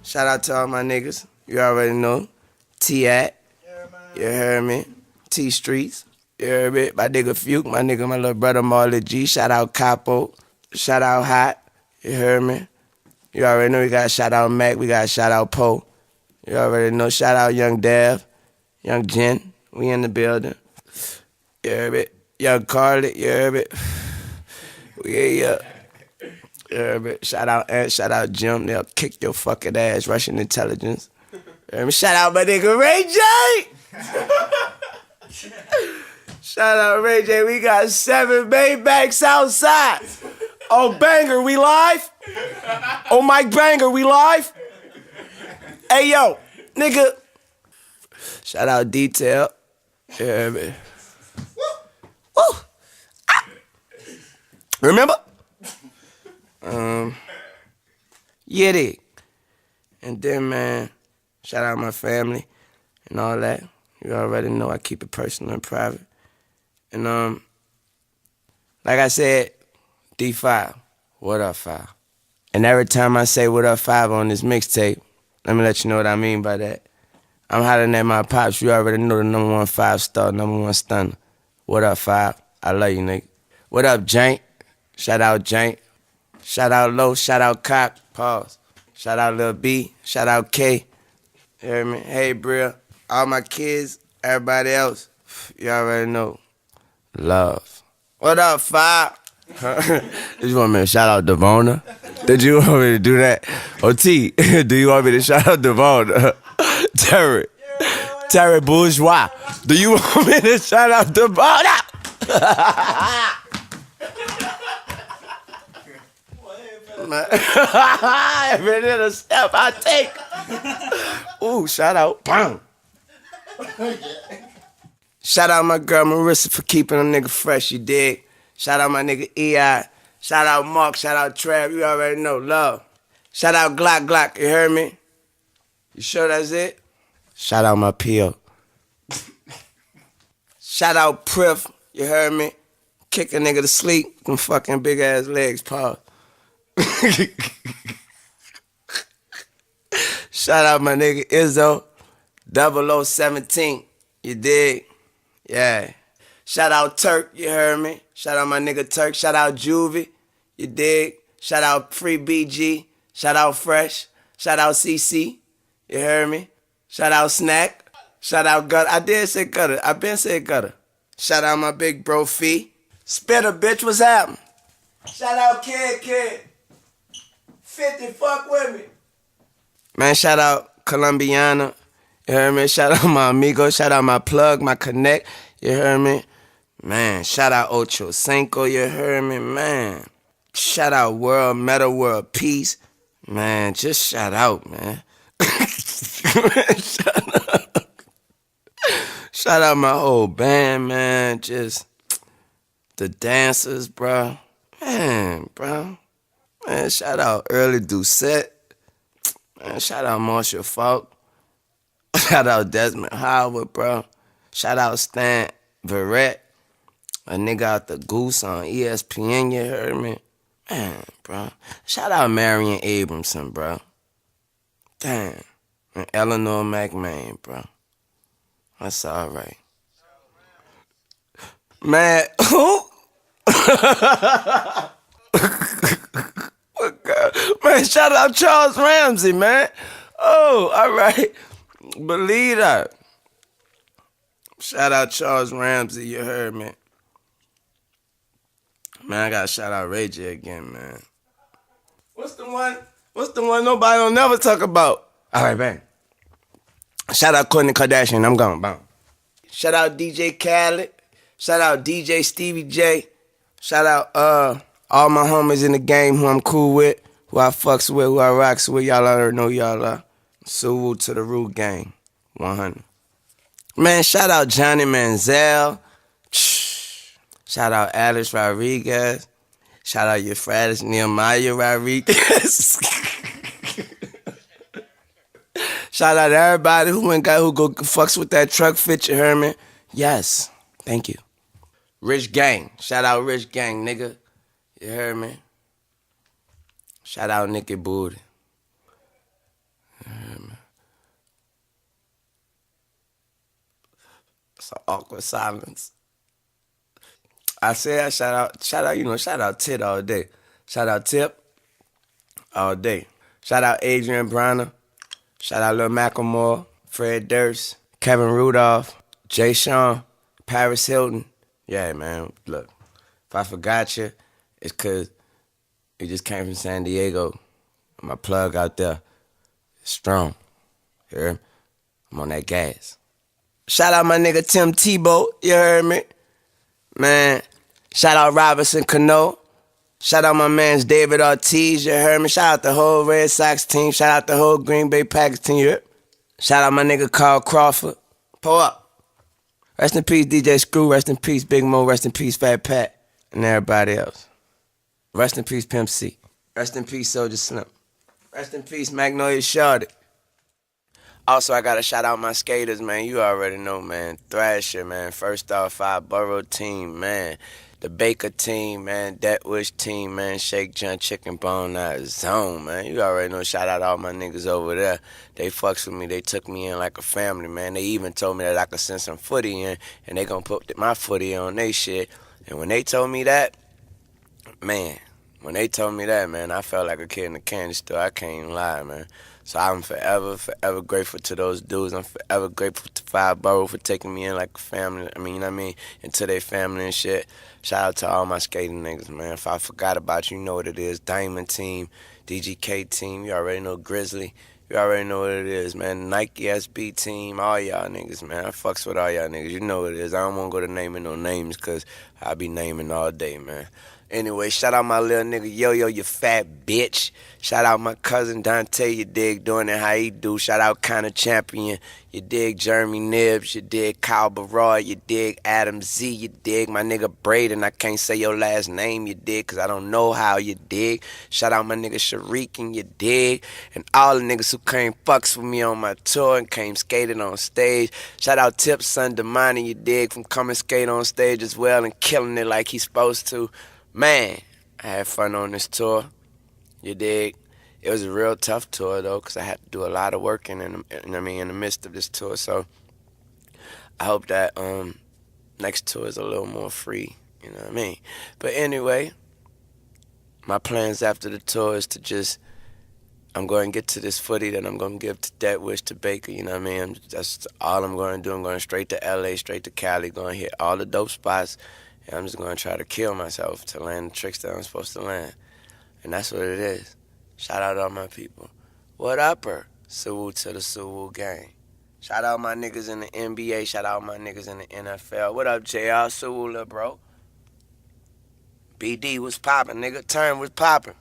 Shout out to all my niggas. You already know. T-At. You heard me. T-Streets. You heard me. My nigga Fuke. My little brother Marley G. Shout out Capo. Shout out Hot. You heard me. You already know we got shout out Mac. We got shout out Poe. You already know. Shout out Young Dev. Young Jen. We in the building. You heard me. Young Carly. You heard me. We yeah. You heard me. Shout out Ant. Shout out Jim. They'll kick your fucking ass. Russian intelligence. You heard me. Shout out my nigga Ray J. Shout out Ray J. We got 7 Maybachs outside. Oh, Banger, we live? Oh, Mike Banger, we live? Hey, yo, nigga. Shout out Detail. Yeah, man. Woo. Ah. Remember? Yeah, they. And then, man, shout out my family and all that. You already know I keep it personal and private. And, like I said, D5, what up, 5? And every time I say what up, 5 on this mixtape, let me let you know what I mean by that. I'm hollering at my pops. You already know the number 1 5-star, number 1 stunner. What up, 5? I love you, nigga. What up, Jank? Shout out Jank. Shout out Low. Shout out Cock. Pause. Shout out Lil B. Shout out K. You hear me? Hey, Brill. All my kids, everybody else. You already know. Love. What up, 5? Did you want me to shout out Devona? Did you want me to do that? T, do you want me to shout out Devona? Terry Bourgeois. Do you want me to shout out Devona? Every little step I take. Ooh, shout out. Bang. Shout out my girl Marissa for keeping a nigga fresh, you dig? Shout out my nigga E.I. Shout out Mark. Shout out Trav. You already know. Love. Shout out Glock. You heard me? You sure that's it? Shout out my P.O. Shout out Priff. You heard me? Kick a nigga to sleep. Them fucking big ass legs, Paul. Shout out my nigga Izzo. 0017. You dig? Yeah. Shout out Turk, you heard me? Shout out my nigga Turk. Shout out Juvie, you dig? Shout out Free BG. Shout out Fresh. Shout out CC, you heard me? Shout out Snack. Shout out Gutter. I did say Gutter. I been said Gutter. Shout out my big bro Fee. Spitter, bitch, what's happening? Shout out Kid. 50, fuck with me. Man, shout out Colombiana. You heard me? Shout out my amigo. Shout out my plug, my connect. You heard me? Man, shout out Ocho Cinco. You heard me? Man. Shout out World, Meta World Peace. Man, just shout out, man. Shout out my whole band, man. Just the dancers, bro. Man, bro. Man, shout out Early Doucette. Man, shout out Marshall Falk. Shout out Desmond Howard, bro. Shout out Stan Verrett. A nigga out the Goose on ESPN, you heard me? Man, bro. Shout out Marion Abramson, bro. Damn. And Eleanor McMahon, bro. That's all right. Man, who? Man, shout out Charles Ramsey, man. Oh, all right. Believe that. Shout out Charles Ramsey, you heard me. Man, I gotta shout out Ray J again, man. What's the one nobody don't never talk about? All right, bang. Shout out Kourtney Kardashian, I'm gone, bang. Shout out DJ Khaled. Shout out DJ Stevie J. Shout out all my homies in the game who I'm cool with, who I fucks with, who I rocks with. Y'all already know y'all are. Salute to the Root Gang, 100. Man, shout out Johnny Manziel. Shout out Alex Rodriguez. Shout out Euphrates Nehemiah Rodriguez. Shout out everybody who go fucks with that truck fit, you heard me? Yes, thank you. Rich Gang. Shout out Rich Gang, nigga. You heard me? Shout out Nicky Booty. So awkward silence. I said shout out Tit all day. Shout out Tip all day. Shout out Adrian Bronner. Shout out Lil Macklemore, Fred Durst, Kevin Rudolph, Jay Sean, Paris Hilton. Yeah, man, look, if I forgot you, it's because you just came from San Diego. My plug out there is strong. You heard me? I'm on that gas. Shout out my nigga Tim Tebow. You heard me? Man, shout out Robinson Cano. Shout out my man's David Ortiz. You heard me? Shout out the whole Red Sox team. Shout out the whole Green Bay Packers team. You heard? Shout out my nigga Carl Crawford. Pull up. Rest in peace, DJ Screw. Rest in peace, Big Mo. Rest in peace, Fat Pat. And everybody else. Rest in peace, Pimp C. Rest in peace, Soldier Slim. Rest in peace, Magnolia Shorty. Also, I gotta shout out my skaters, man. You already know, man. Thrasher, man. First off, 5 Borough team, man. The Baker team, man. That Wish team, man. Shake John Chicken Bone out of zone, man. You already know. Shout out all my niggas over there. They fucks with me. They took me in like a family, man. They even told me that I could send some footy in, and they gonna put my footy on they shit. And when they told me that, man, man, I felt like a kid in a candy store. I can't even lie, man. So I'm forever grateful to those dudes. I'm forever grateful to 5 Borough for taking me in like a family. I mean, you know what I mean? Into their family and shit. Shout out to all my skating niggas, man. If I forgot about you, you know what it is. Diamond team, DGK team, you already know Grizzly. You already know what it is, man. Nike SB team, all y'all niggas, man. I fucks with all y'all niggas. You know what it is. I don't want to go to naming no names because I be naming all day, man. Anyway, shout out my little nigga Yo-Yo, you fat bitch. Shout out my cousin Dante, you dig, doing it how he do. Shout out Kinda Champion, you dig, Jeremy Nibbs, you dig, Kyle Barroy, you dig, Adam Z, you dig, my nigga Braden, I can't say your last name, you dig, cause I don't know how, you dig. Shout out my nigga Sharikin, you dig, and all the niggas who came fucks with me on my tour and came skating on stage. Shout out Tip Son Damani, you dig, from coming skate on stage as well and killing it like he's supposed to. Man, I had fun on this tour. You dig? It was a real tough tour though, cause I had to do a lot of work in the midst of this tour. So I hope that next tour is a little more free. You know what I mean? But anyway, my plans after the tour is to I'm going to get to this footy that I'm going to give to That Wish to Baker. You know what I mean? That's all I'm going to do. I'm going straight to LA, straight to Cali, going to hit all the dope spots. And I'm just going to try to kill myself to land the tricks that I'm supposed to land. And that's what it is. Shout out all my people. What upper? Salute to the Sewell gang. Shout out my niggas in the NBA. Shout out my niggas in the NFL. What up, JR? Sewell, bro? BD was popping, nigga. Turn was popping.